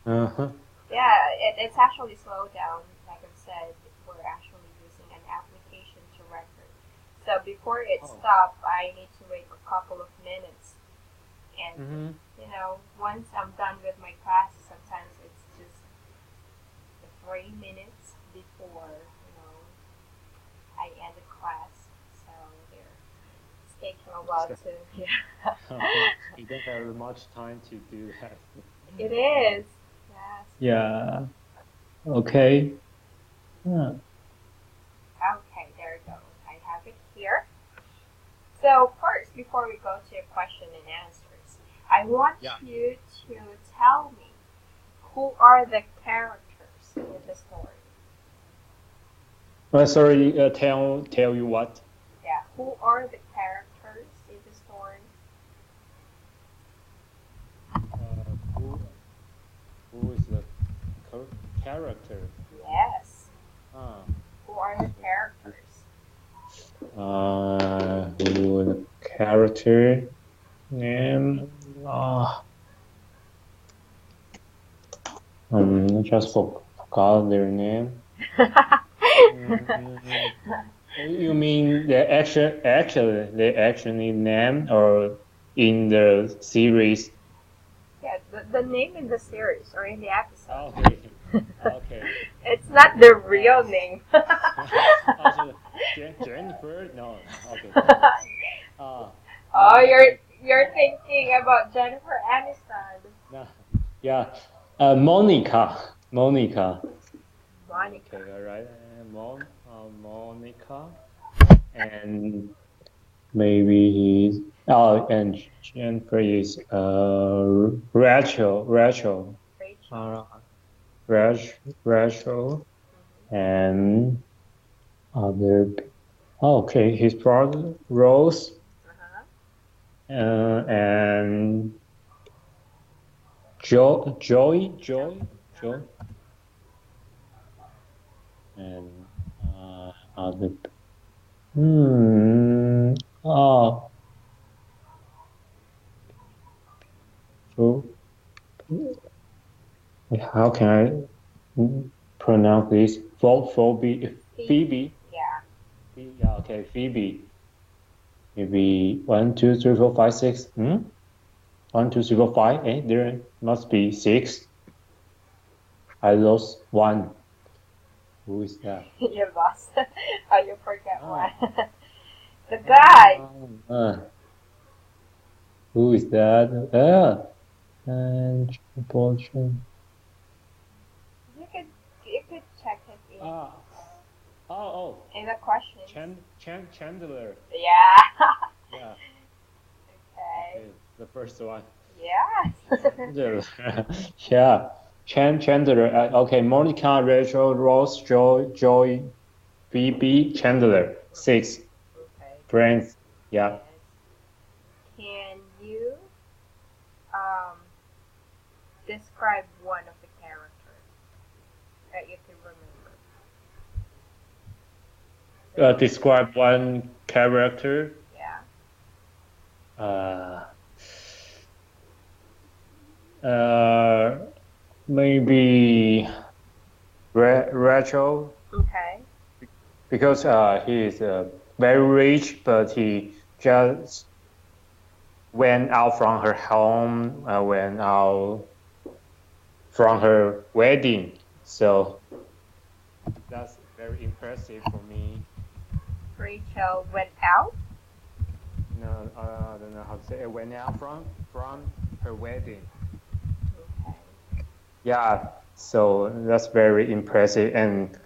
Uh-huh. Yeah, it's actually slowed down. Like I said, we're actually using an application to record. So before it Oh. stops, I need to wait a couple of minutes. And, Mm-hmm. once I'm done with my class, sometimes it's just the 3 minutes before, I end the class. So there, it's taking a while So, to, yeah. you don't have much time to do that. It is. Yes. Yeah. Okay. Yeah. Okay, there you go. I have it here. So first, before we go to your question and answers, I want Yeah. you to tell me who are the characters in the story. Sorry, tell you what? Yeah, who are the characters in the story? Who is the character? Yes, Ah, who are the so characters? who the character name? Ah, I just forgot their name. Mm, you mean the actually name or in the series? Yeah, the name in the series or in the episode. Okay, okay. It's not the real Uh, name. also, Jennifer? No, okay. Uh, Oh, maybe, you're thinking about Jennifer Aniston. no, yeah. Monica. Monica. Okay, all right. Monica. And maybe and Jennifer is Rachel. Rachel. Uh, Rachel. And other, okay, his brother, Rose. Uh-huh. And Joe. Joy, Uh-huh. and other. Hmm. Oh, so how can I pronounce this? Phoebe. Phoebe. Yeah. Yeah, okay, Phoebe. Maybe one, two, three, four, five, six. Hmm? One, two, three, four, five. There must be six. I lost one. Who is that? You lost. Oh, you forgot Ah, one. The guy. ah, who is that? And abortion. You could you could check it Ah, oh, oh, in the questions. Chandler. Yeah. Yeah, Okay. okay, the first one. Yes. Chandler. Yeah, Chandler. Okay, Monica, Rachel, Ross, Joy, Phoebe, Chandler. Six Okay. friends. Yeah. Yes. Can you um describe one of the characters that you can remember? The name. Describe one character. Yeah. Uh, uh, maybe Rachel, Okay. because he is very rich, but he just went out from her home, went out from her wedding. So that's very impressive for me. Rachel went out. No, I don't know how to say it. Went out from her wedding. Okay. Yeah, so that's very impressive. And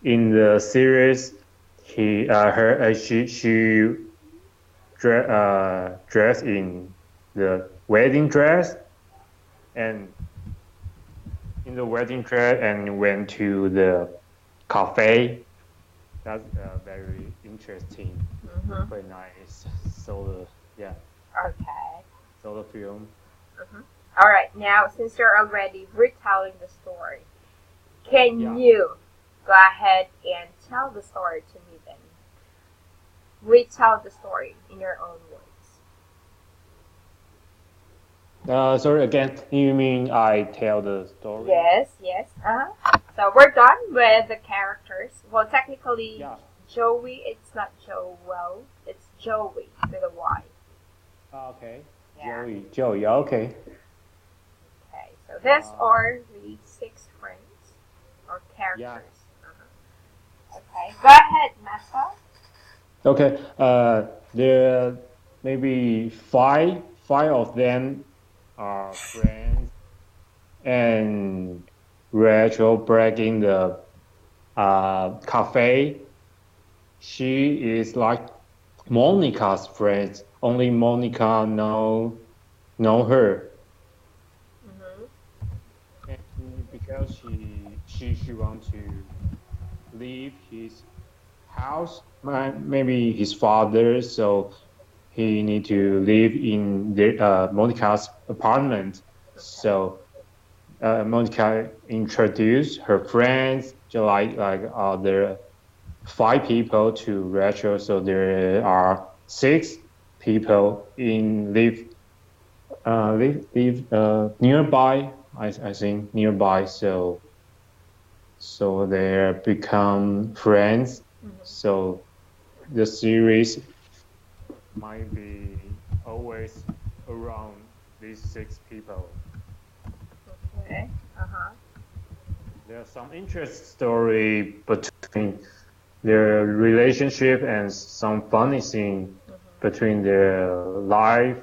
in the series, she dressed in the wedding dress, and in the wedding dress and went to the cafe. That's very interesting, Mhm. very nice solo, yeah, Okay. solo film. Mhm. All right. Now, since you're already retelling the story, can Yeah. you go ahead and tell the story to me then? Retell the story in your own words. Sorry again. You mean I tell the story? Yes, yes. So we're done with the characters. Well, technically, Yeah. Joey, it's not Joel, it's Joey with a Y. Okay. Yeah. Joey. Yeah, okay. Okay, so these Uh, are the six friends or yeah. characters. Okay, go ahead, Massa. Okay. There maybe five of them are friends, and Rachel back in the cafe. She is like Monica's friend. Only Monica know her, Mm-hmm. and because she want to leave his house, maybe his father, so he need to live in Monica's apartment. Okay. So Monica introduced her friends, just like there five people to Rachel, so there are six people in live nearby. I think nearby, so they become friends. Mm-hmm. So the series might be always around these six people. Okay. Uh-huh. There's some interest story between their relationship and some funny scene Mm-hmm. between their life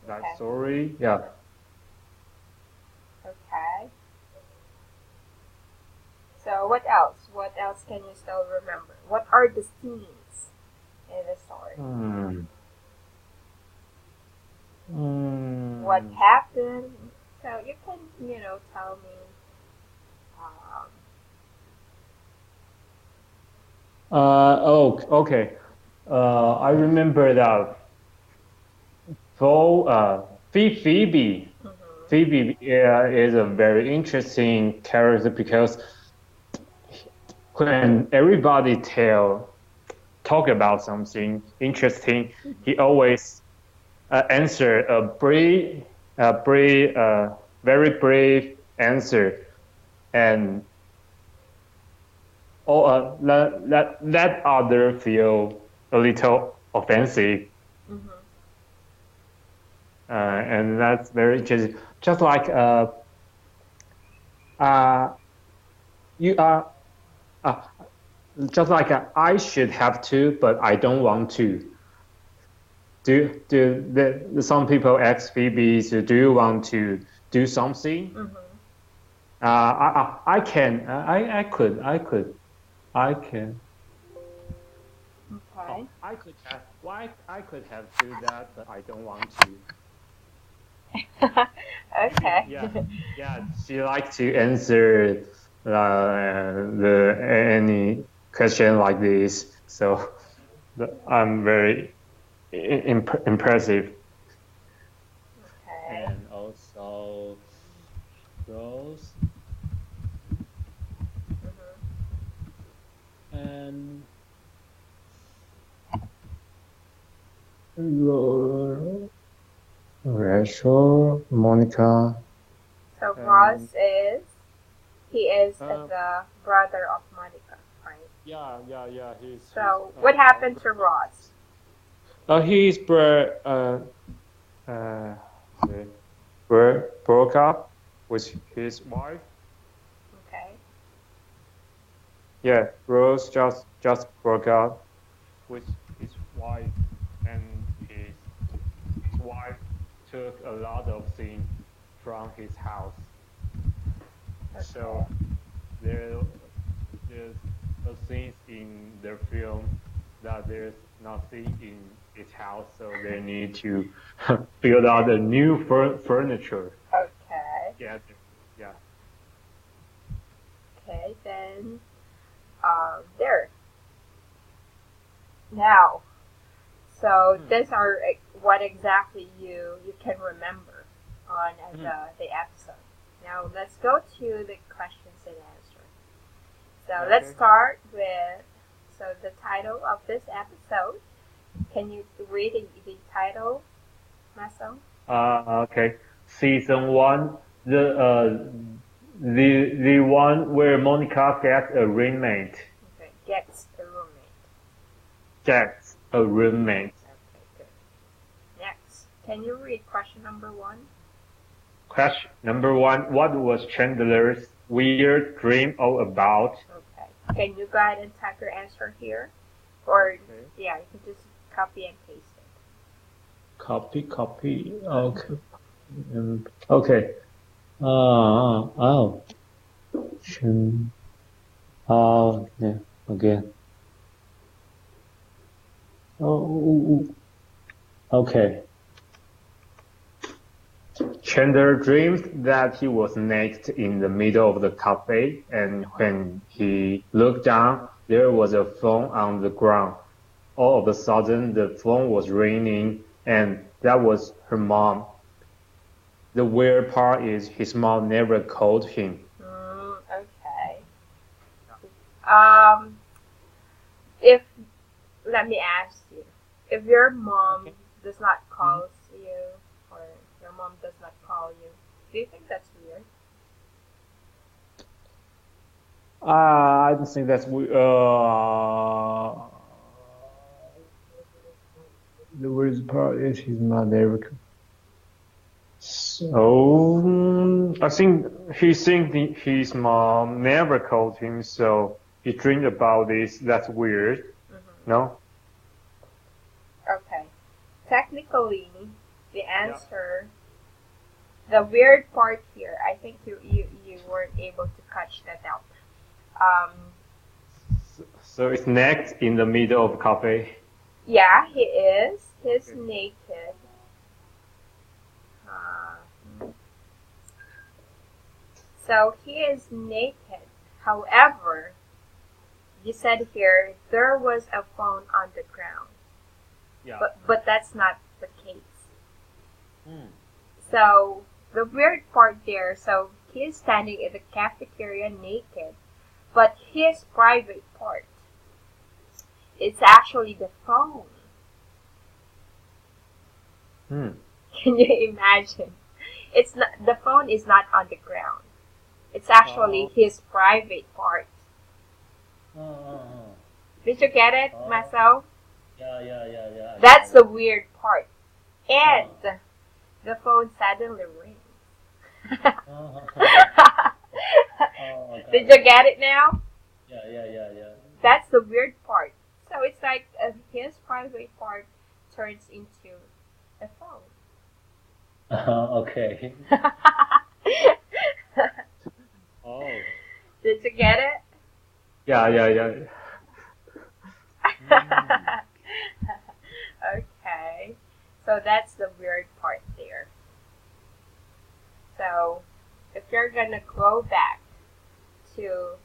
Okay. story. Yeah. Okay. So what else? What else can you still remember? What are the scenes in the story? Hmm. What Hmm. happened? So you can, tell me. Um, Oh, okay. I remember that for Phoebe. mhm. Phoebe is a very interesting character because when everybody talk about something interesting, Mhm. he always answer a brave, very brave answer, and let other feel a little offensive, Mhm. and that's very interesting. Just like uh, you are, uh, just like I should have to, but I don't want to. Some people ask Phoebe, so do you want to do something? Mhm. I can, I can. Oh, Okay. I could have. Why I could have do that, but I don't want to. Okay. Yeah, yeah. She likes to answer the any question like this, so I'm very impressive, Okay. and also Rose Mhm. and Rachel, Monica, So and Ross he is uh, the brother of Monica, right? yeah. He's So what happened to brother. Ross? He's uh, the- broke up with his wife. Okay. Yeah, Rose just broke up with his wife, and his wife took a lot of things from his house. So Okay. there there's a scene in the film that there's nothing in his house, so they need to build out a new furniture Okay. together. Yeah. Okay. Then there. Now. So Hmm. these are what exactly you can remember on Hmm. the episode. Now let's go to the questions and answers. So let's Okay. start with the title of this episode. Can you read the title, Maso? Okay. season one, the one where Monica gets a roommate. Okay, gets a roommate. Gets a roommate. Okay, good. Next, can you read question number one? Question number one: what was Chandler's weird dream all about? Okay. Can you go ahead and type your answer here? Or, Okay. yeah, you can just copy and paste it. Copy. Okay. Okay. Oh. Chan- Oh, yeah. Again. Oh, okay. Chandler dreamed that he was naked in the middle of the cafe, and when he looked down, there was a phone on the ground. All of a sudden, the phone was ringing, and that was her mom. The weird part is his mom never called him. Okay. Um, if let me ask you, if your mom Okay. does not Mhm. call you, or your mom does not call you, do you think that's weird? I don't think that's the worst part is he's not there. So I think his mom never called him, so he dreamed about this. That's weird. Mm-hmm. No? Okay. Technically, the Yeah. answer, the weird part here, I think you weren't able to catch that out. Um, So it's next in the middle of cafe. yeah, he is. He's Okay. naked. Uh, so he is naked. However, you said here there was a phone on the ground, Yeah. but that's not the case. Hmm. So the weird part there, so he's standing in the cafeteria naked, but his private part, it's actually the phone. Hmm. Can you imagine? It's not, the phone is not on the ground. It's actually Oh. his private part. Oh. Did you get it, Oh. Maso? Yeah. I got That's the it. weird part. And Oh. the phone suddenly rings. Oh. Oh, I got Did you it. get it now? Yeah. That's the weird part. So it's like his private part turns into a phone. Okay. Oh. Did you get it? Yeah. Hmm. Okay. So that's the weird part there. So if you're gonna go back to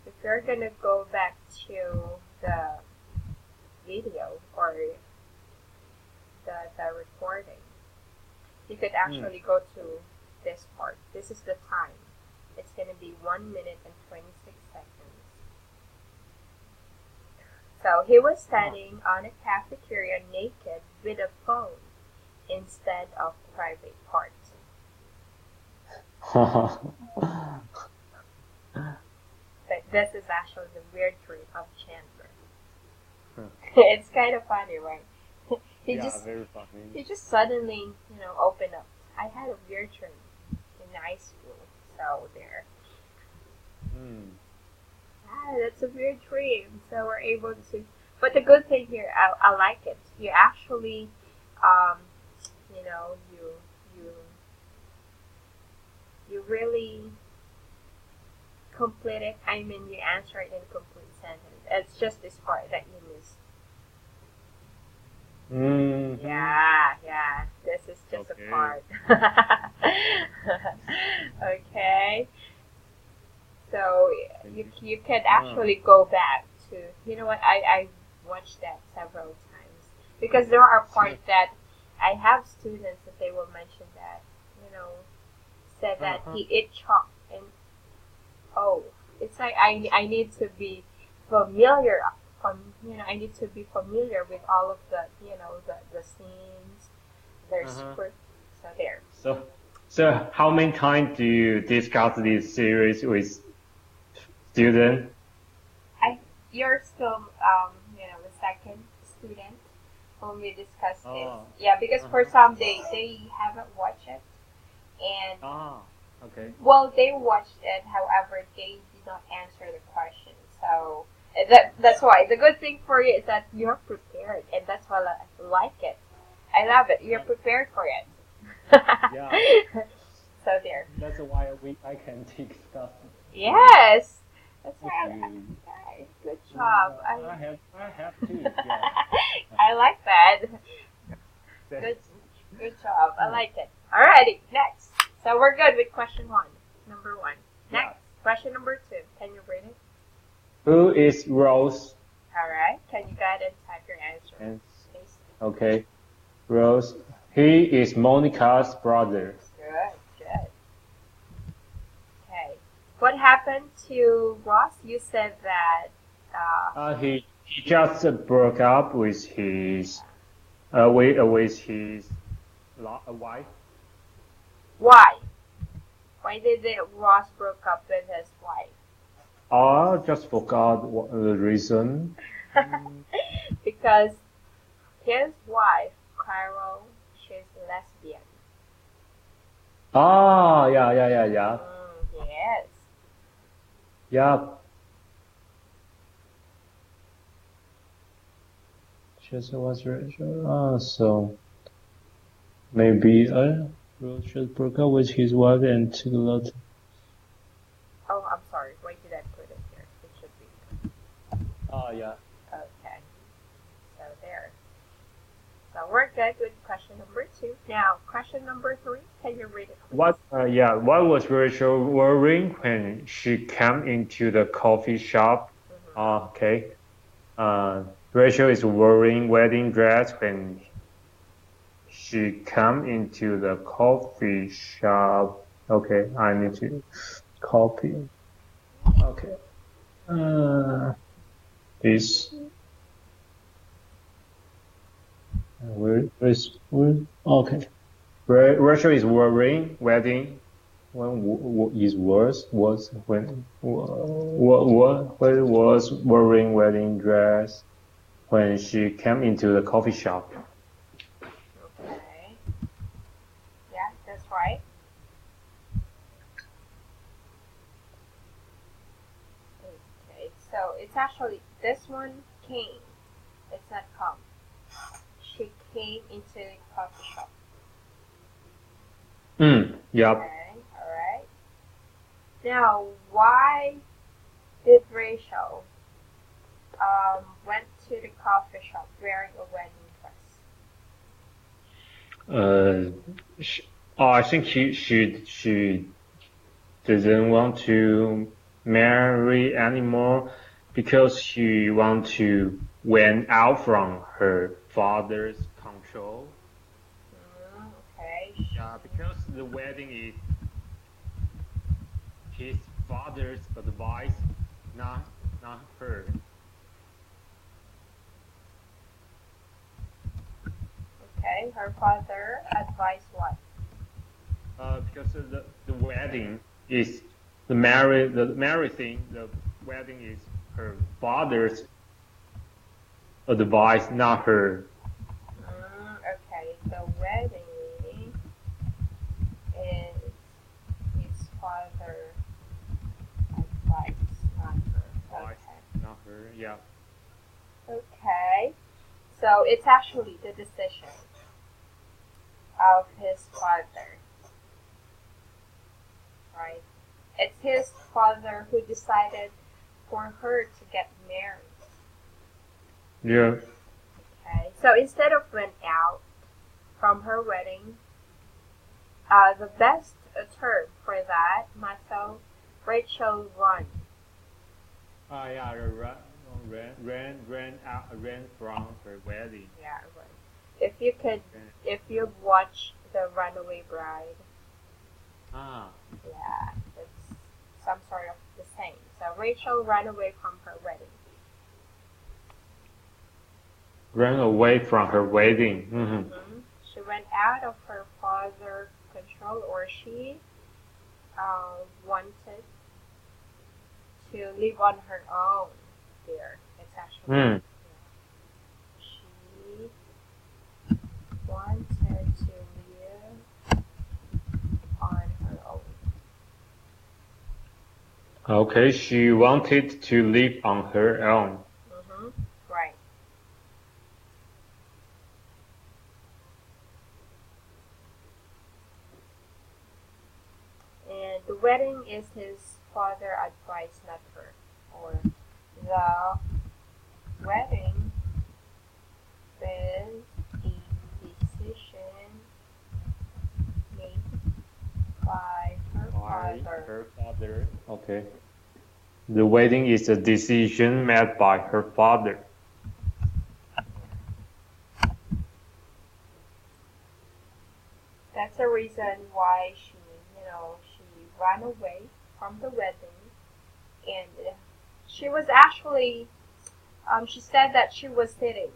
if you're gonna go back to the video or the recording, you could Hmm. actually go to this part. This is the time. It's gonna be 1 minute and 26 seconds. So he was standing on a cafeteria naked with a phone instead of private parts. Oh. But this is actually the weird dream of Chandler. It's kind of funny, right? he Yeah, just very funny. he just suddenly, opened up. I had a weird dream in high school. So there. Hmm. Ah, that's a weird dream. So we're able to. But the good thing here, I like it. You actually, um, you know, you you really complete it. I mean, you answer it in a complete sentence. It's just this part that you missed. Mm-hmm. Yeah. This is just a Okay. part. Okay. So you can Uh, actually go back to, you know what, I watched that several times because there are parts that I have students that they will mention that, said that uh-huh. he ate chalk and oh, it's like I need to be familiar I need to be familiar with all of the, the scenes, their Uh-huh. script. So there. So, how many times do you discuss this series with students? I You're still the second student whom we discussed this. Oh, Yeah, because for uh-huh. some they haven't watched it, and Ah, okay. well, they watched it. However, they did not answer the question. So that's why the good thing for you is that you're prepared, and that's why I like it. I love it. You're Yeah, prepared for it. yeah. So there. That's why I can discuss with Yes. That's with right. you. Okay, good job. Yeah, I have to. Yeah. I like that. Good Thanks. good job. I Hmm. like it. Alrighty, next. So we're good with question one. Number one. Yeah. Next, question number two. Can you read it? Who is Rose? Alright. Can you go ahead and type your answer, And please? okay, Rose. He is Monica's brother. Good, good. Okay. What happened to Ross? You said that He just broke up with his with his wife. why? Why did Ross broke up with his wife? I just forgot what the reason. Mm. Because his wife, Carol, she's lesbian. Ah, yeah, yeah, yeah, yeah, Yes. yeah. Just was Rachel. Ah, so maybe Rose just broke up with his wife and took a lot. Oh, I'm sorry. Why did I put it here? It should be Ah, yeah. okay. So there. So we're good with question number two. Now, question number three. Can you read it, please? What? Yeah. What was Rachel wearing when she came into the coffee shop? Mm-hmm. Ah, okay. Uh, Rachel is wearing wedding dress when she came into the coffee shop. Okay, I need to copy. Okay. Uh, this where okay. Rachel is wearing wedding when is was when was wearing wedding dress when she came into the coffee shop. Okay. Yeah, that's right. Okay. So it's actually this one came. It's not come. She came into the coffee shop. Yep. Okay. All right. Now, why did Rachel went to the coffee shop wearing a wedding dress? Uh, sh I think she doesn't want to marry anymore because she want to went out from her father's control. Okay. Yeah, because the wedding is his father's advice, not her. Okay. Her father advised what? Because the wedding is the married thing. The wedding is her father's advice, not her. Okay. The wedding is his father advice, not her. Advice, Okay. not her. Yeah. Okay. So it's actually the decision of his father, right? It's his father who decided for her to get married. Yeah. Okay. So instead of went out from her wedding, the best term for that, Maso, Rachel run. Yeah. Ran from her wedding. Yeah, run. If you could, Ran. if you watch the Runaway Bride, Ah. yeah, it's some sort of the same. So Rachel ran away from her wedding. ran away from her wedding. Mm-hmm. She went out of her father's control, or she wanted to live on her own. There, it's actually Mm. she wanted to live on her own. Okay, she wanted to live on her own. Right. And the wedding is his father advice, not her. Or the wedding is a decision made by her father. Her father. Okay. The wedding is a decision made by her father. That's the reason why she ran away from the wedding, and she was actually, she said that she was sitting,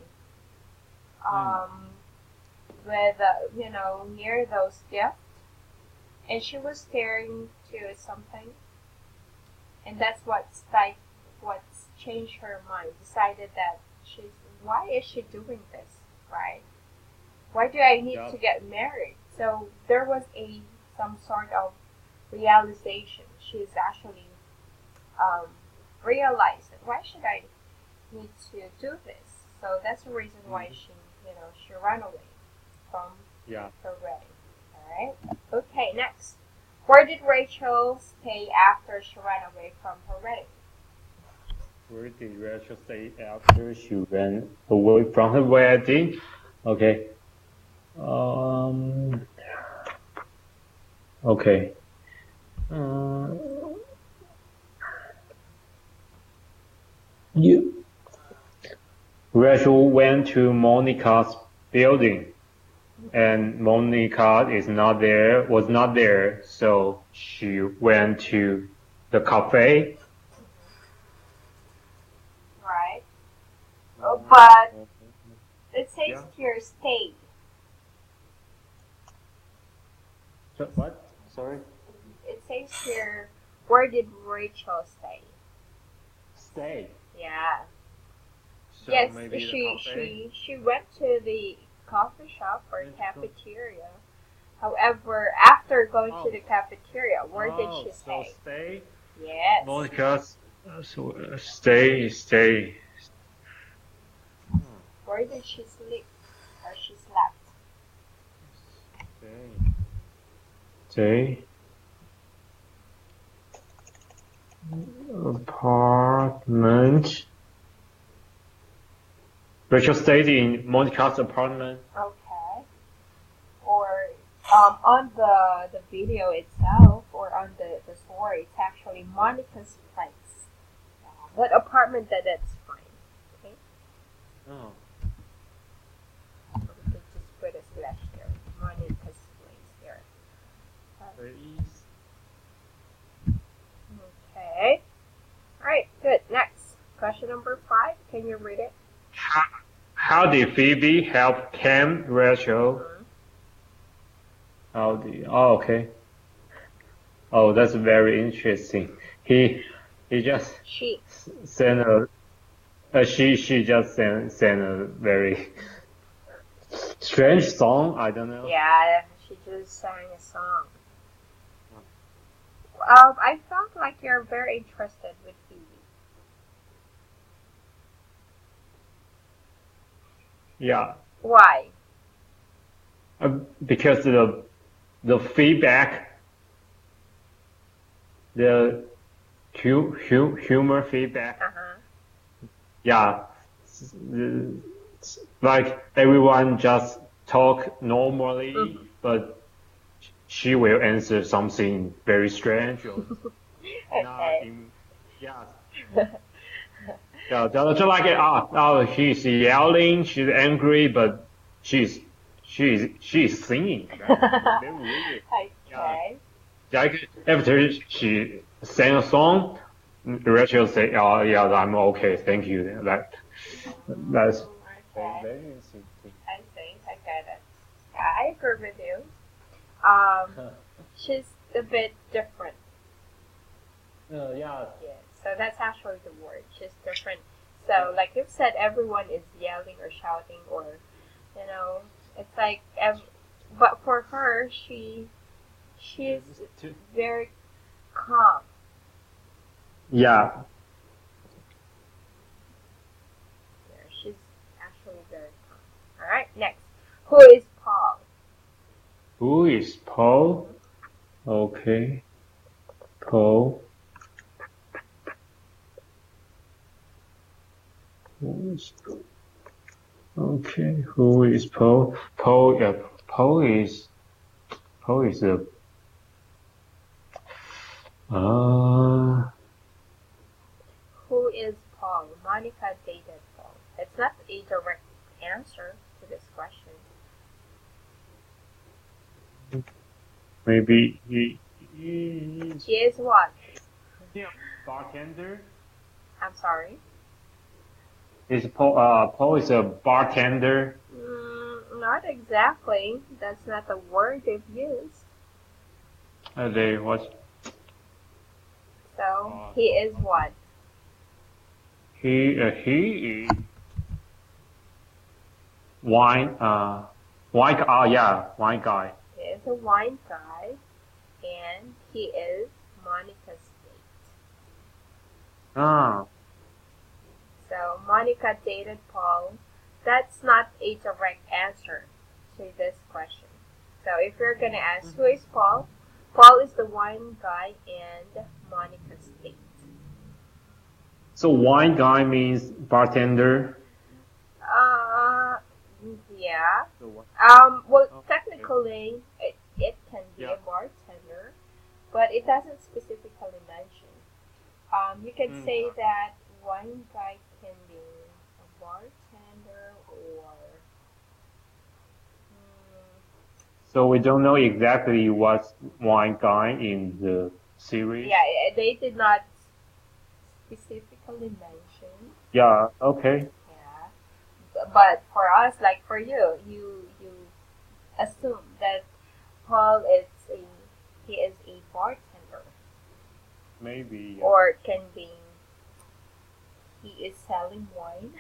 with, near those gifts, and she was staring to something, and that's what's changed her mind. Decided that why is she doing this, right? Why do I need to get married? So there was some sort of realization. She's actually realized that why should I need to do this? So that's the reason why she ran away from her wedding. All right. Okay. Next, where did Rachel stay after she ran away from her wedding? Where did Rachel stay after she ran away from her wedding? Okay. Okay. Rachel went to Monica's building, and Monica was not there, so she went to the cafe. Right. Oh, but it says here stayed. So, what? Sorry? It says here, where did Rachel stay? Stay. Yeah. So yes, maybe she went to the coffee shop or cafeteria. However, after going to the cafeteria, where did she stay? So stay? Yes. Monica's stay. Where did she sleep? Or she slept? Stay. Apartment. Rachel stayed in Monica's apartment. Okay. Or on the video itself, or on the story, it's actually Monica's place. What apartment that's fine. Okay. Oh. We could just put a slash there. Monica's place there. Okay. All right. Good. Next question number 5. Can you read it? How did Phoebe help Cam Rachel? Okay. Oh, that's very interesting. He just sent she just sent a very strange song. I don't know. Yeah, she just sang a song. I felt like you're very interested with Phoebe. Yeah. Why? Because the feedback, the humor feedback. Yeah, like everyone just talk normally, but she will answer something very strange. Or just like she's yelling, she's angry, but she's singing. Very weird. Okay. Like after she sang a song, Rachel say, "Oh yeah, I'm okay, thank you." That's Okay. Very interesting. I think I get it. Yeah, I agree with you. She's a bit different. Yeah. Yeah, so that's actually the word. She's different. So, like you've said, everyone is yelling or shouting, or you know, it's like, but for her, she's very calm. Yeah. Yeah, she's actually very calm. All right, next. Who is Paul? Who is Paul? Okay. Paul. Who is Okay, who is Paul? Paul is a uh Who is Paul? Monica dated Paul. It's not a direct answer to this question. maybe he is He is what? a bartender. I'm sorry. Is Paul is a bartender. Not exactly. That's not the word they've used. They what? So he is what? He is wine wine yeah, wine guy. He is a wine guy, and he is Monica's date. Ah. So Monica dated Paul. That's not a direct answer to this question. So if you're gonna ask who is Paul, Paul is the wine guy and Monica's date. So wine guy means bartender. Uh, yeah. So what? Well, Okay. technically, it can be a bartender, but it doesn't specifically mention. You can say that one guy can be a bartender or. So we don't know exactly what's wine guy in the series. Yeah, they did not specifically mention. Yeah. Okay. Yeah, but for us, like for you, you assume that Paul is he is a bartender. Maybe. Or it can be he is selling wine.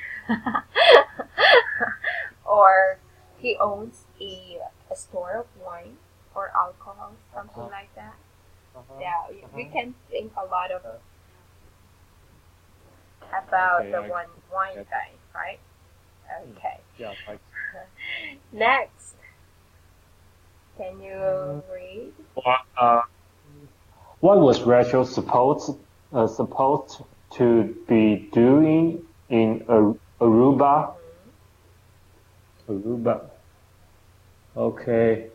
Or he owns a store of wine or alcohol, something like that. Yeah, we can think a lot of about Okay, the one wine guy, right? Okay. Yeah. Next, can you read? What was Rachel supposed to be doing in Aruba? Aruba. Okay.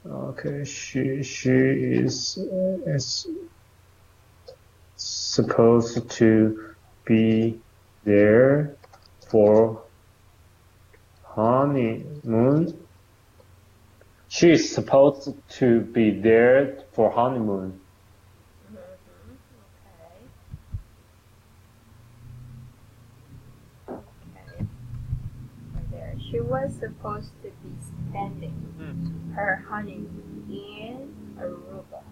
Okay. She is supposed to be there for honeymoon. She is supposed to be there for honeymoon. Okay. Okay. There. She was supposed to be spending her honeymoon in Aruba.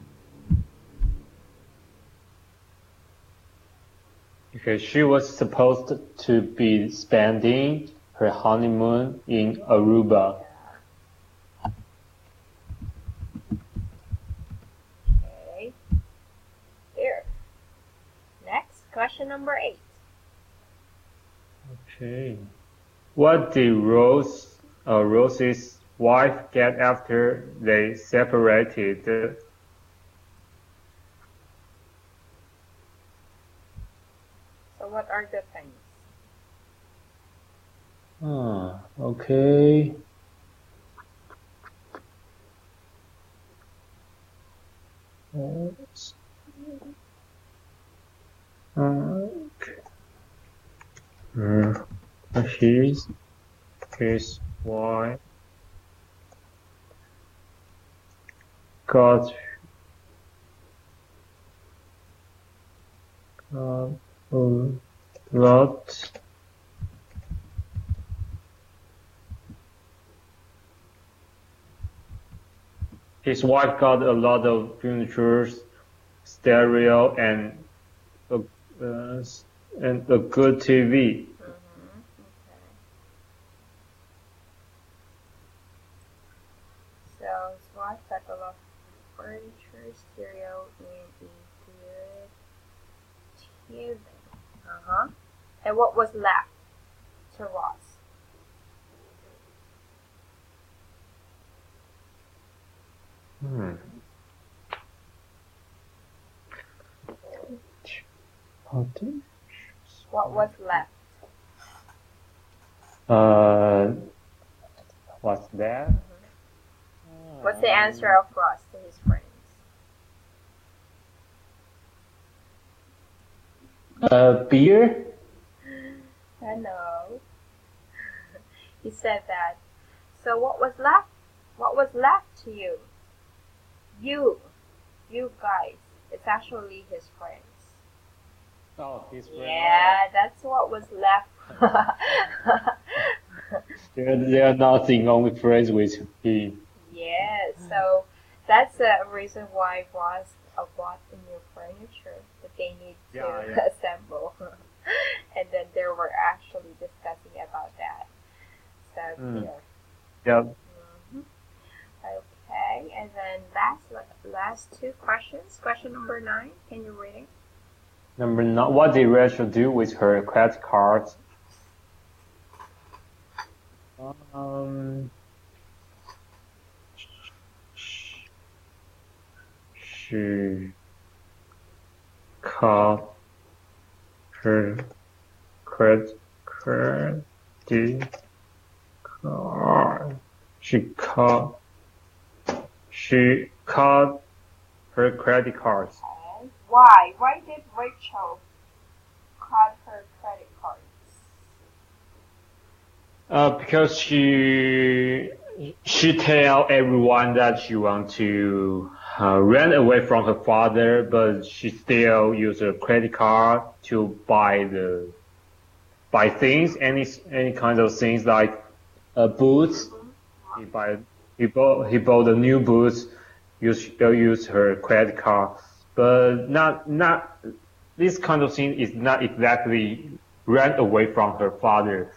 Okay, she was supposed to be spending her honeymoon in Aruba. Okay. There. Next, question number 8. Okay. What did Rose's wife get after they separated? So what are the things? Okay. His wife got a lot. His wife got a lot of furniture, stereo, a, uh, and a good TV. Okay. So his wife got a lot of furniture, stereo, and a good TV. Uh-huh. And what was left to Ross? Hmm. What was left? Uh, what's that? What's the answer of Ross to his friends? Beer? I know. He said that. So what was left? What was left to you? You guys. It's actually his friends. Oh, his friend. Yeah, that's what was left. They're nothing, only friends with him. Yeah, so that's a reason why Ross bought the new furniture that they need to assemble. And then they were actually discussing about that. So clear. Yep. Okay, and then last two questions. Question number 9. Can you read it? Number 9. What did Rachel do with her credit cards? She cut her credit card. She cut her credit cards. Okay. Why? Why did Rachel cut her credit cards? Because she tell everyone that she want to run away from her father, but she still use her credit card to buy things, any kind of things like boots. He bought a new boots. Use her credit card, but not this kind of thing is not exactly run away from her father.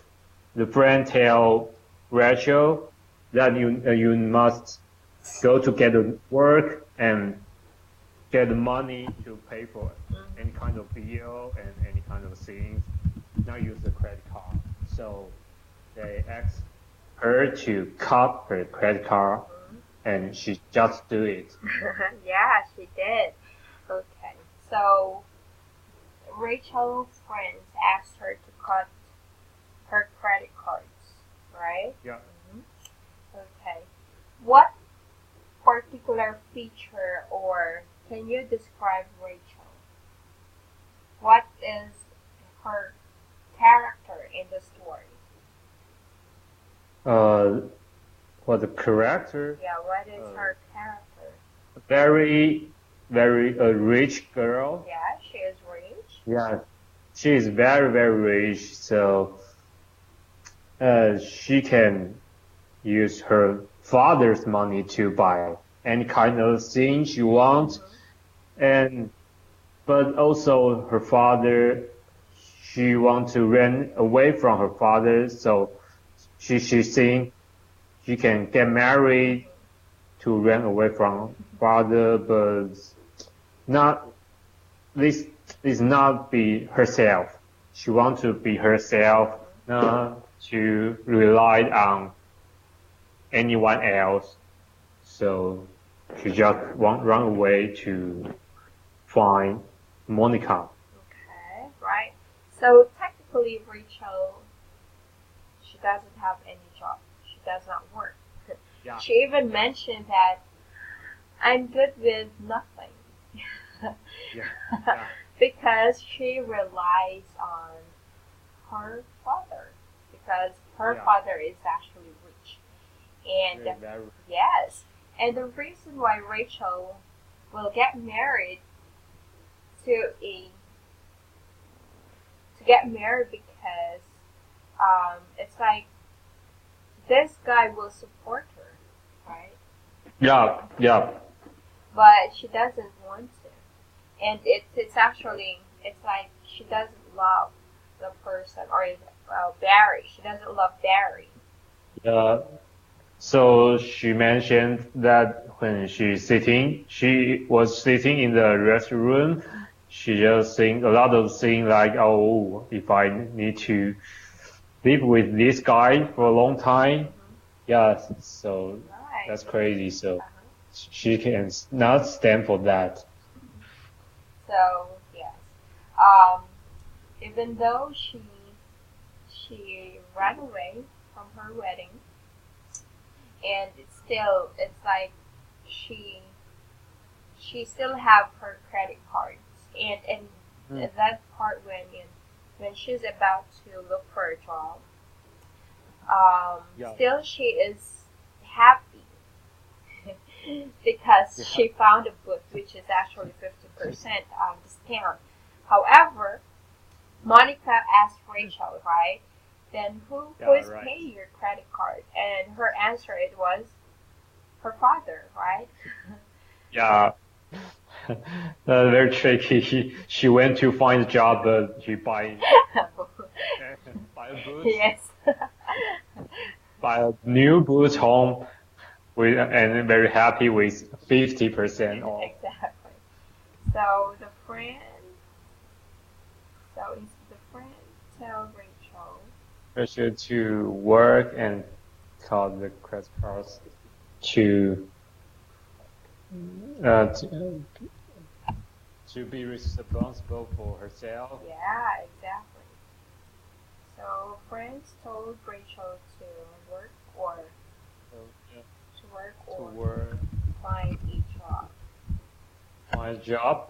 The friend tell Rachel that you must go to get a work and get the money to pay for any kind of bill and any kind of things, not use the credit card. So they asked her to cut her credit card, and she just do it. Yeah, she did. Okay, so Rachel's friends asked her to cut her credit cards, right? Yeah. Okay. What particular feature, or can you describe Rachel? What is her character in the story? For the character, Yeah, what is her character? very a rich girl. Yeah, she is rich. Yeah, she is very rich, so she can use her father's money to buy any kind of thing she wants, and but also her father, she wants to run away from her father, so she think she can get married to run away from father, but not this is not be herself. She wants to be herself, not to rely on anyone else. So she just won't run away to find Monica. Okay, right. So technically, Rachel, she doesn't have any job. She does not work. Yeah. She even mentioned that I'm good with nothing. Yeah. Because she relies on her father. Because her father is actually rich. And yes, and the reason why Rachel will get married to a get married because it's like this guy will support her, right? Yeah, yeah, But she doesn't want to, and it's actually it's like she doesn't love the person or Barry. She doesn't love Barry. yeah. So she mentioned that when she was sitting in the restroom. She just think a lot of things like, oh, if I need to live with this guy for a long time, Hmm. yeah. So Right. that's crazy. So Uh-huh. she can not stand for that. So yes, um, even though she ran away from her wedding, and it's like she she still have her credit cards, and Mm. that part when she's about to look for a job, Yeah, still she is happy because yeah, she found a book which is actually 50% discount. However, Monica asked Rachel, right? Then who yeah, is right. paying your credit card? And her answer it was her father, right? Yeah, very tricky. She went to find a job, but she buy a boots, Yes. buy a new boots home with and very happy with 50% off. Exactly. So the friend tell Rachel, Pressure to work and call the credit cards to to be responsible for herself. yeah, exactly. So friends told Rachel to work or So yeah, to work to or work, find a job. find a job.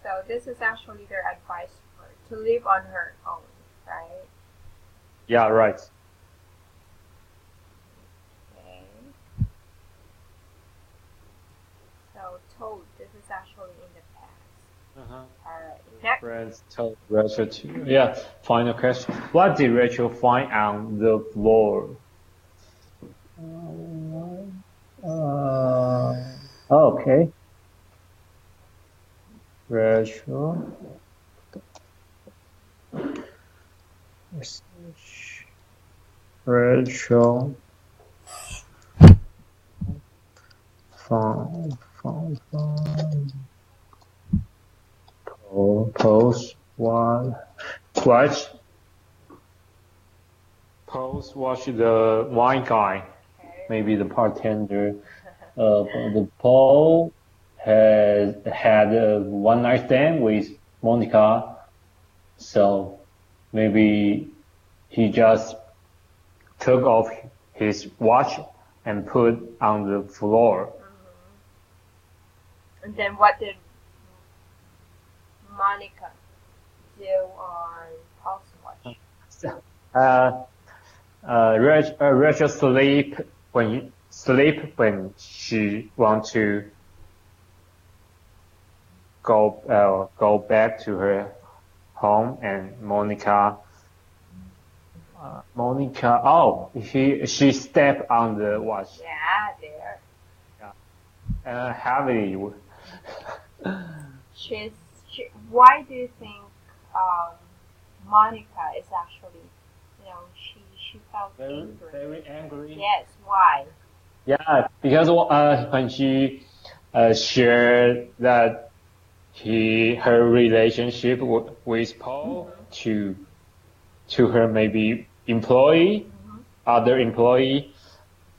So this is actually their advice for her to live on her own, right? Yeah, right. Okay. So told this is actually in the past. Uh-huh. Alright. Her Next. friends told Rachel to, yeah, final question. What did Rachel find on the floor? Okay. Rachel. Research. Rachel found post watch the wine guy, Okay. maybe the bartender. The Paul has had a one night stand with Monica, so maybe he just took off his watch and put on the floor. Hmm. And then what did Monica do on Paul's watch? So, uh, Rachel sleep when she want to go back to her home, and oh, she stepped on the watch. Yeah, there. Yeah, heavily. She's why do you think um, Monica is actually, she felt angry. Very angry. Yes, why? Yeah, because when she shared that her relationship with Paul Hmm. to her maybe employee, Hmm. other employee,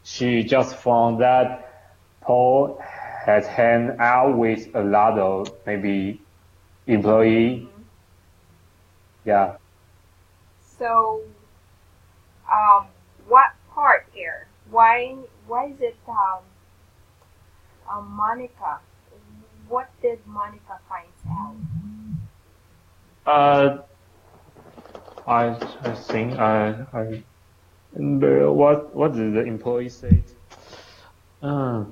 she just found that Paul has hang out with a lot of maybe employee. Hmm. Yeah. So, um, what part here? Why is it Monica? What did Monica find out? Uh, I think I remember what did the employee say? Uh,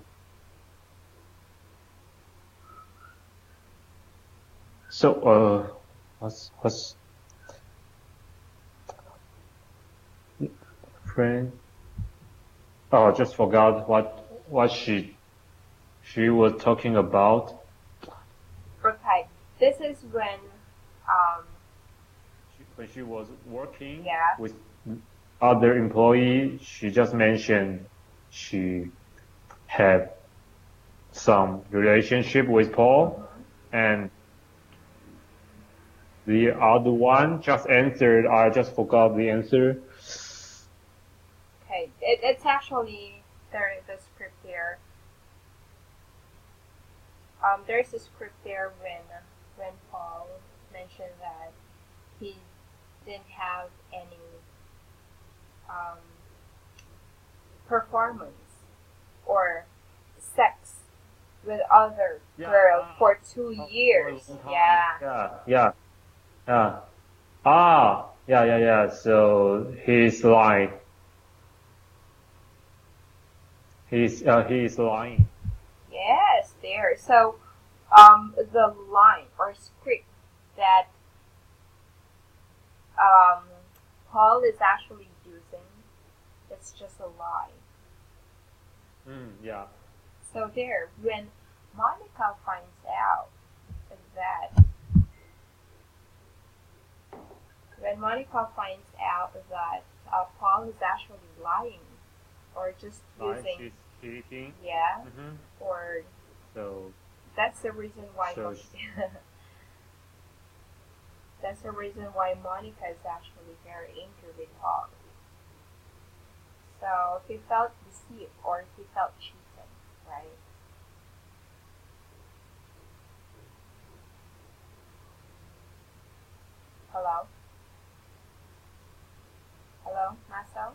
So, what's friend? Oh, just forgot what she was talking about. Okay, this is um, When she was working yeah, with other employee, she just mentioned she had some relationship with Paul, mm-hmm. and the other one just answered. I just forgot the answer. Okay, it's actually there. The script there. There's a script there when Paul mentioned that he didn't have any um, performance or sex with other Yeah, girl for two for a years. long time. Yeah. Yeah. Yeah. So he's lying. He's lying. Yes, there. So, the line or script that um, Paul is actually using, it's just a lie. Yeah. So there, Monica finds out that when Monica finds out that Paul is actually lying or just Like using, she's cheating. yeah, Mm-hmm. or So that's the reason why so that's the reason why Monica is actually very angry with Paul. So he felt deceived or he felt cheated, right? Hello? Hello, Maso?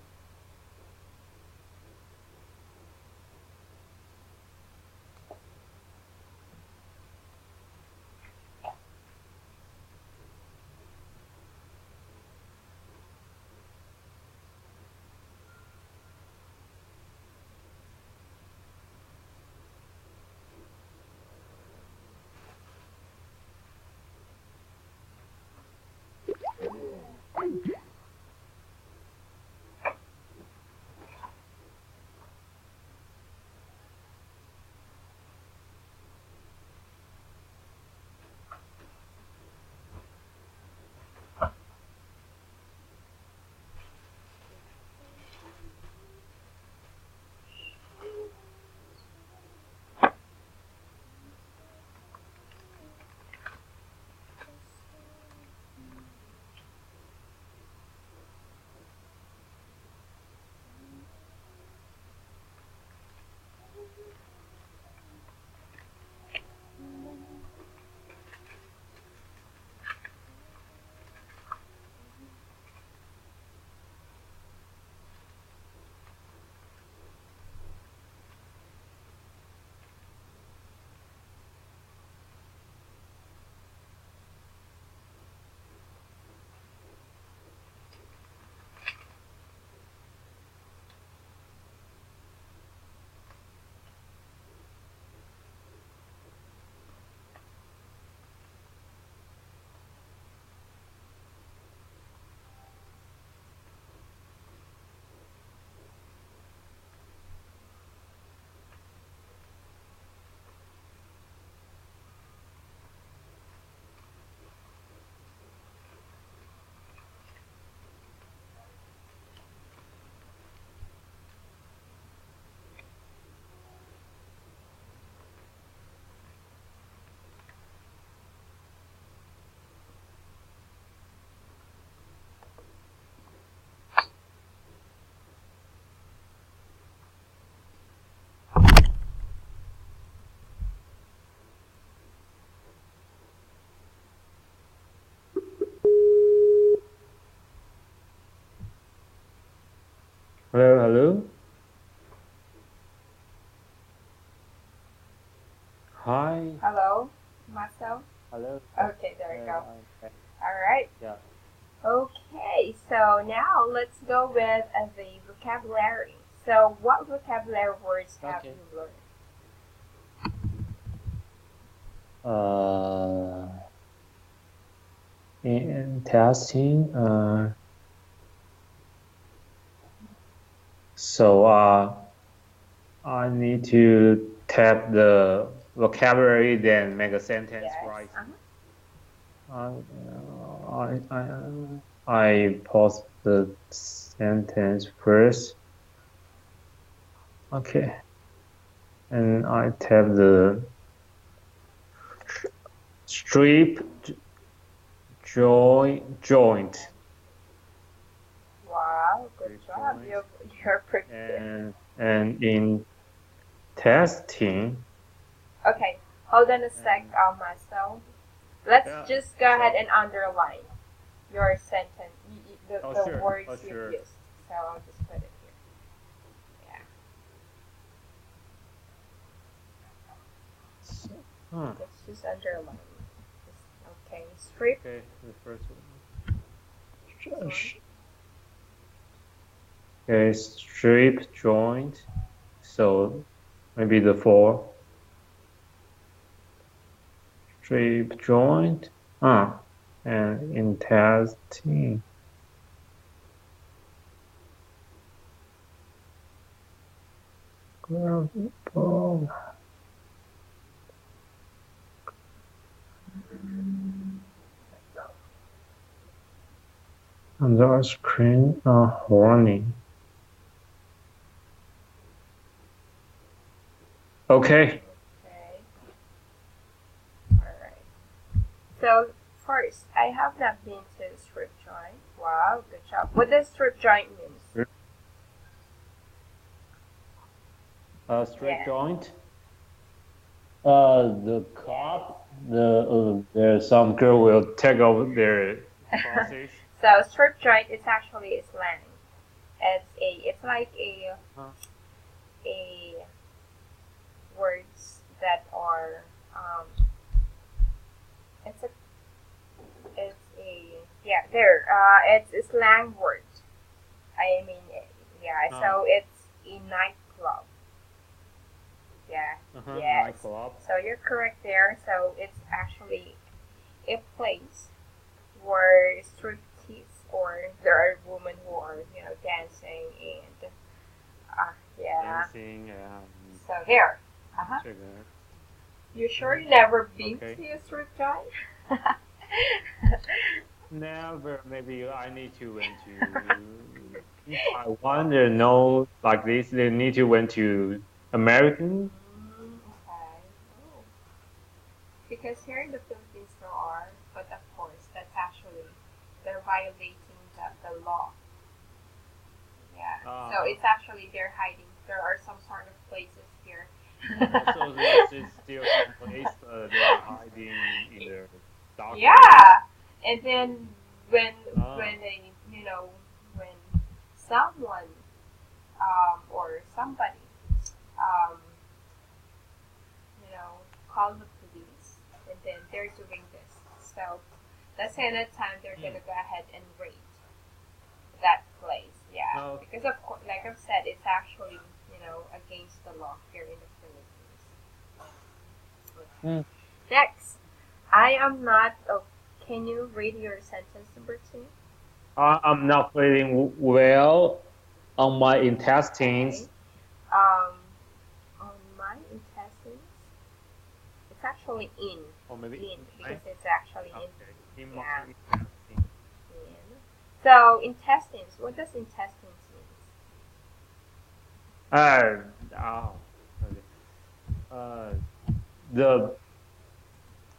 hello. Hi. Hello, Maso? Hello. Okay, there you Yes, go. I'm back. Alright. Yeah. Okay, so now let's go with the vocabulary. So, what vocabulary words have Okay. you learned? Uh, intestine. So I need to tap the vocabulary, then make a sentence, Yes. right? I pause the sentence first. Okay. And I tap the strip joint. Wow, good Strip job. joint. You're pretty good. And in testing. Okay, hold on a sec, Marcel. Let's Yeah. just go ahead So, and underline your sentence, the sure. words you've Sure. used. So I'll just put it here. Yeah. Let's just underline. Okay, strip. Okay, the first one. Okay, strip joint. So maybe the 4. Strip joint. And intestine. Bone. And the screen horny. Okay. Okay. Alright. So first, I have not been to strip joint. Wow, good job. What does strip joint mean? Strip joint. The cop. There's some girl will take over their process. So strip joint is actually a slang. It's like a words that are it's a yeah there it's a slang word. I mean yeah. So it's a nightclub. Yeah. Yes. Nightclub. So you're correct there. So it's actually a place where striptease or there are women who are dancing and yeah. Dancing. So there. You sure you never been to a strip joint? Never. Maybe I need to went to. If I want to know like this, they need to went to American. Okay. Oh. Because here in the Philippines there are, but of course that's actually they're violating the law. Yeah. So it's actually they're hiding. There are some sort of places here. So this is still some place they're hiding in their dark. Yeah. And then when they when someone or somebody um call the police and then they're doing this. So let's say that time they're gonna go ahead and raid that place. Yeah. Because of course, like I've said, it's actually against the law here in the Philippines. Next, I am not. Oh, can you read your sentence number 2? I'm not feeling well on my intestines. Okay. On my intestines, it's actually in. Or maybe in because it's actually in. In Yeah. my intestines. In. So intestines. What does intestines mean?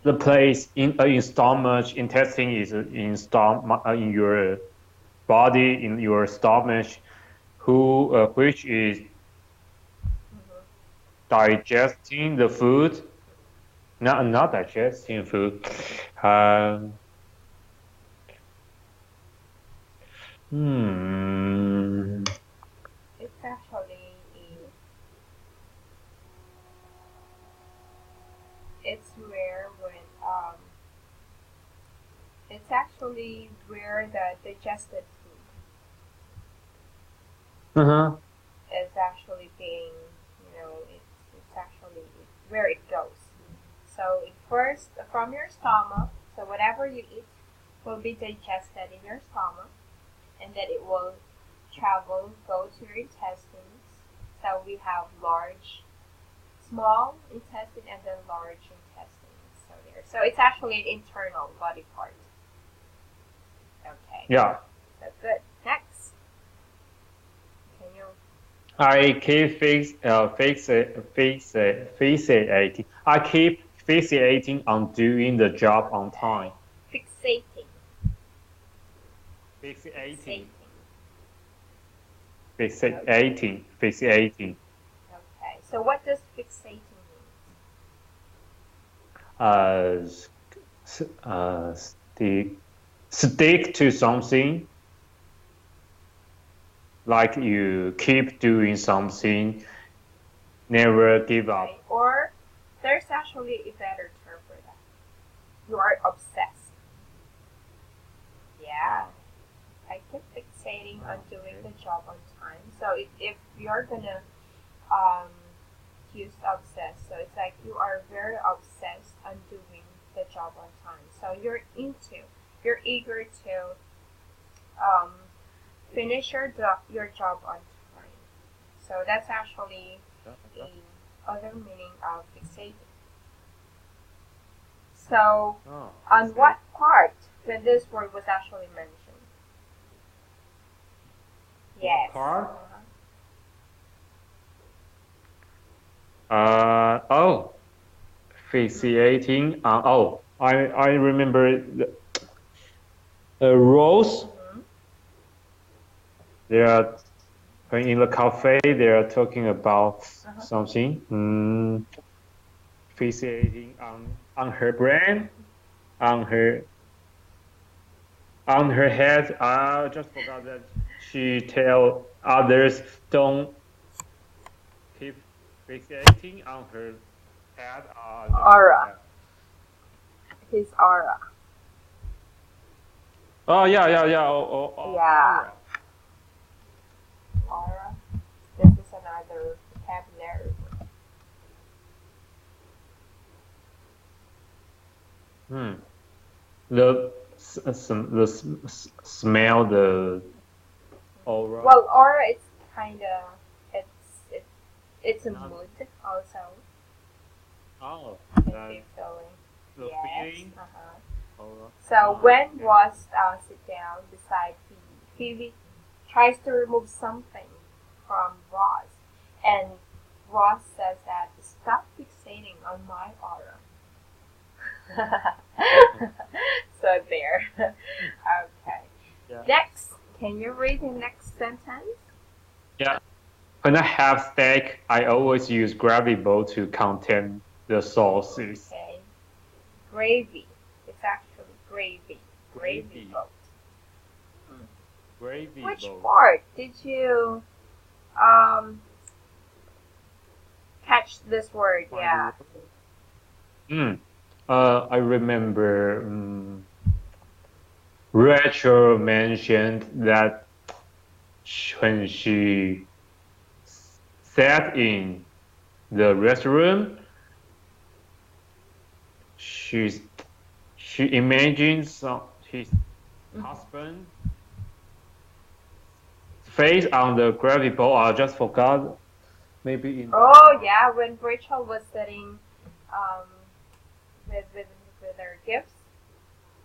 The place in stomach intestine is in in your body in your stomach, which is digesting the food, not digesting food. It's actually it's where when it's actually where the digested food is actually being it's actually where it goes. So it first from your stomach. So whatever you eat will be digested in your stomach, and then it will go to your intestines. So we have small intestine, and then large intestine. So it's actually an internal body part. Okay. Yeah. So good. Next. Can you? I keep fixating. I keep fixating on doing the job on time. Fixating. Fixating. Fixating. Fixating. Okay. So what does fixating mean? Uh, stick to something, like you keep doing something, never give up. Okay. Or there's actually a better term for that. You are obsessed. Yeah. I keep fixating on doing the job on time. So if you're gonna use obsessed, so it's like you are very obsessed on doing the job on time. So you're eager to finish your job on time. So that's actually the other meaning of fixating. So on what part when this word was actually mentioned? Yes. What part? Fixating. I remember the Rose. They are in the cafe. They are talking about something. Fixating on her brain, on her head. I just forgot that she tell others don't keep fixating on her head. Aura. His aura. Oh yeah. Yeah. Aura. Aura. This is another vocabulary word. The smell, the aura. Well, aura is kind of it's a mood also. Oh, If you're feeling. the Yes. feeling. Aura. So when Ross sit down beside Phoebe tries to remove something from Ross, and Ross says that stop fixating on my aura. So there. Okay. Yeah. Next, can you read the next sentence? Yeah. When I have steak, I always use gravy bowl to contain the sauces. Okay. Gravy. It's actually gravy. Gravy boat. Gravy Which bowl. part did you catch this word? Yeah. I remember Rachel mentioned that when she sat in the restroom, she imagines his husband face on the gravy bowl. I just forgot. Maybe in. Oh yeah, when Rachel was sitting with her gifts,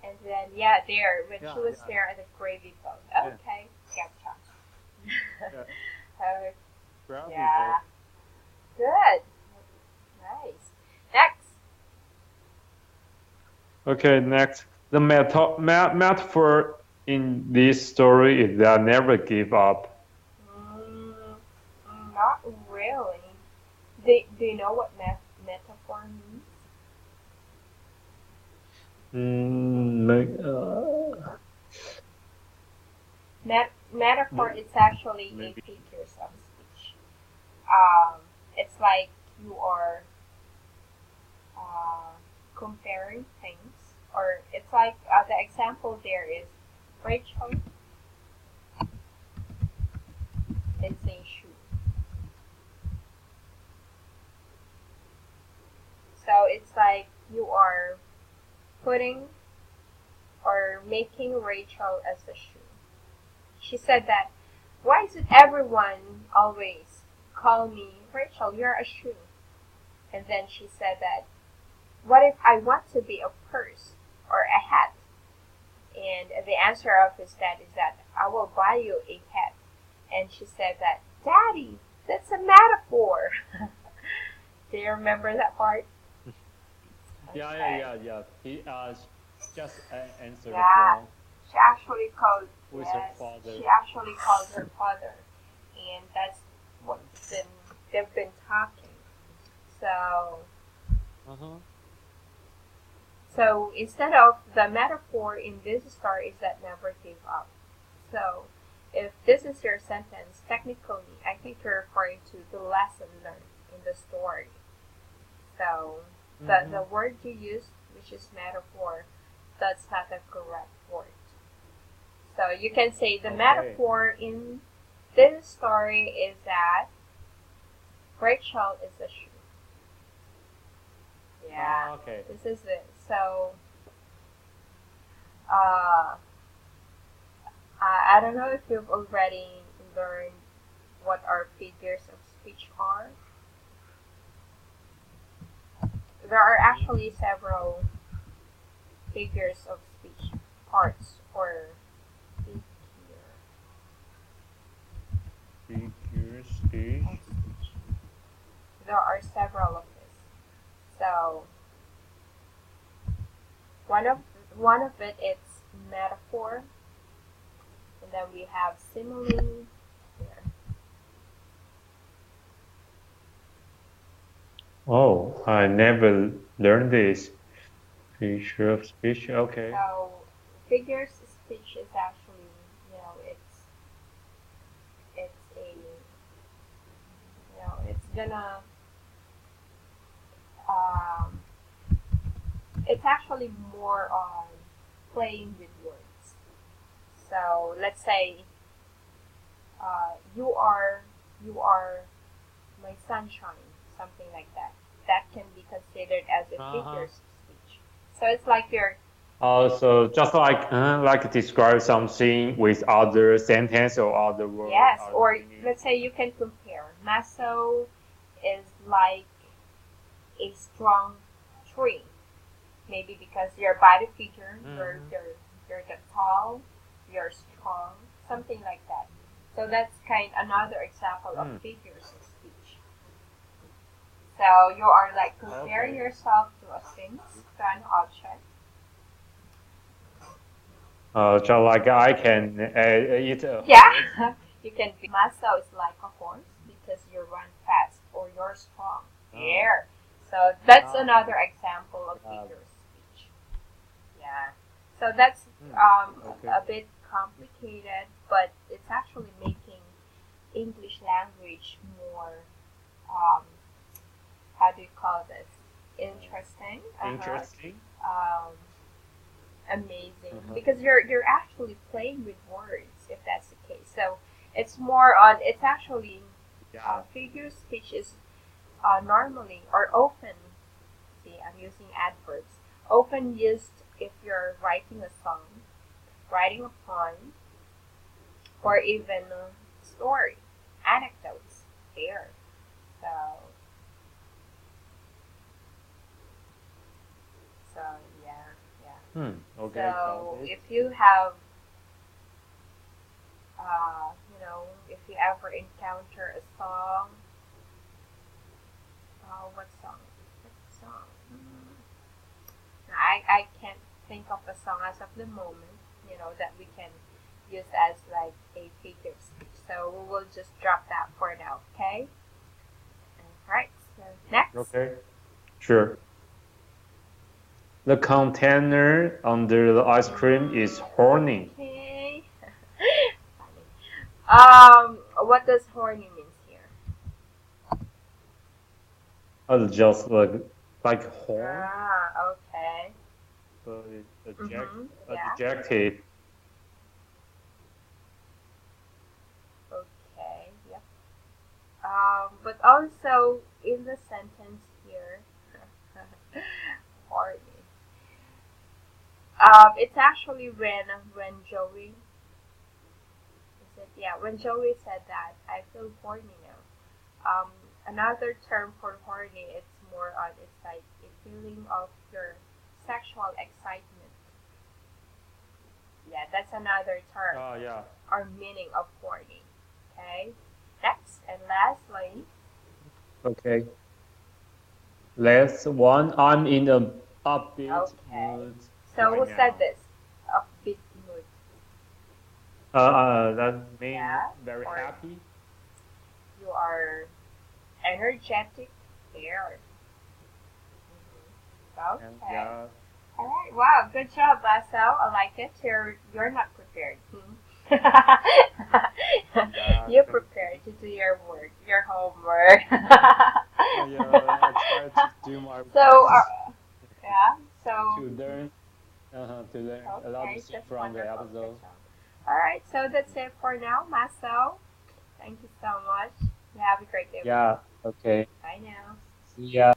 and then there when she was there at the gravy boat. Okay, gotcha. Gravy yeah. bowl. Good. Nice. Next. Okay, next. The metaphor in this story is that never give up. Not really. Do you know what metaphor means? Metaphor is actually a figures of speech. It's like you are comparing things, or it's like the example there is Rachel is a shoe. So it's like you are putting or making Rachel as a shoe. She said that, why is it everyone always call me, Rachel, you're a shoe? And then she said that, what if I want to be a purse or a hat? And the answer of his dad is that, I will buy you a hat. And she said that, Daddy, that's a metaphor. Do you remember that part? Yeah, Okay. yeah, yeah, yeah. He just answered the Yeah, phone she actually called. with her Yes, father. she actually called her father, and that's what they've been talking. So, Uh-huh. so instead of the metaphor in this story is that never give up. So, if this is your sentence, technically, I think you're referring to the lesson learned in the story. So, the word you used, which is metaphor, that's not the correct word. So you can say the Okay. metaphor in this story is that Rachel is a shoe. Yeah, Okay. this is it. So, uh, I don't know if you've already learned what our figures of speech are. There are actually several figures of speech parts or figure Figure speech. of speech. There are several of this. So one of one of it is metaphor, and then we have simile here. Oh, I never learned this. Figure of speech. Okay. So figures of speech is actually, it's a, it's gonna, um, it's actually more on playing with words. So let's say, you are my sunshine, something like that. That can be considered as a Uh-huh. figure of speech. So it's like you're, So just like describe something with other sentence or other word, yes, other or meaning. let's say you can compare. Maso is like a strong tree. Maybe because your body figure, Mm-hmm. you're the tall, you're strong, something like that. So that's kind another example of Mm. figures of speech. So you are like comparing Okay. yourself to a thing, to an object. Just like I can eat a horse. Yeah, you can be. Muscle is like a horse because you run fast or you're strong. Oh. There. So that's Ah. another example of Yeah. figure of speech. Yeah. So that's Hmm. Okay. a bit complicated, but it's actually making English language more, um, how do you call this? Interesting. Uh-huh. Interesting. Um, amazing Uh-huh. because you're actually playing with words if that's the case. So it's more on. It's actually Yeah. figure of speech is normally or often. See, I'm using adverbs. Often used if you're writing a song, writing a poem, or even a story, anecdotes. There. So so yeah, yeah. Okay. Got So it. if you have, if you ever encounter a song, what song? What song? I can't think of a song as of the moment, that we can use as like a figure of speech. So we will just drop that for now, okay? Alright, so next. Okay. Sure. The container under the ice cream is horny. Okay. Funny. What does horny means here? Just like horn, Okay. but it's Yeah. adjective. Okay. Yep. But also in the sentence here, horny. It's actually when Joey is it yeah when Joey said that I feel horny now. Another term for horny, it's more on it's like a feeling of your sexual excitement. Yeah, that's another term Oh, yeah. or meaning of horny. Okay. Next and lastly, Okay. Last one. I'm in a upbeat okay. mood So right who said now. this? Upbeat mood. That means Yeah. very Or happy. you are energetic there. And Okay. yeah, All right. Wow. Good job, Baso. I like it. You're not prepared. yeah, You're thank prepared you. to do your work, your homework. Yeah, I try to do my So, best yeah. So, to learn a lot of okay, things that's from the wonderful. Good episode. job. All right. So that's it for now, Maso. Thank you so much. You have a great day, everyone. Yeah, okay. Bye now. See ya.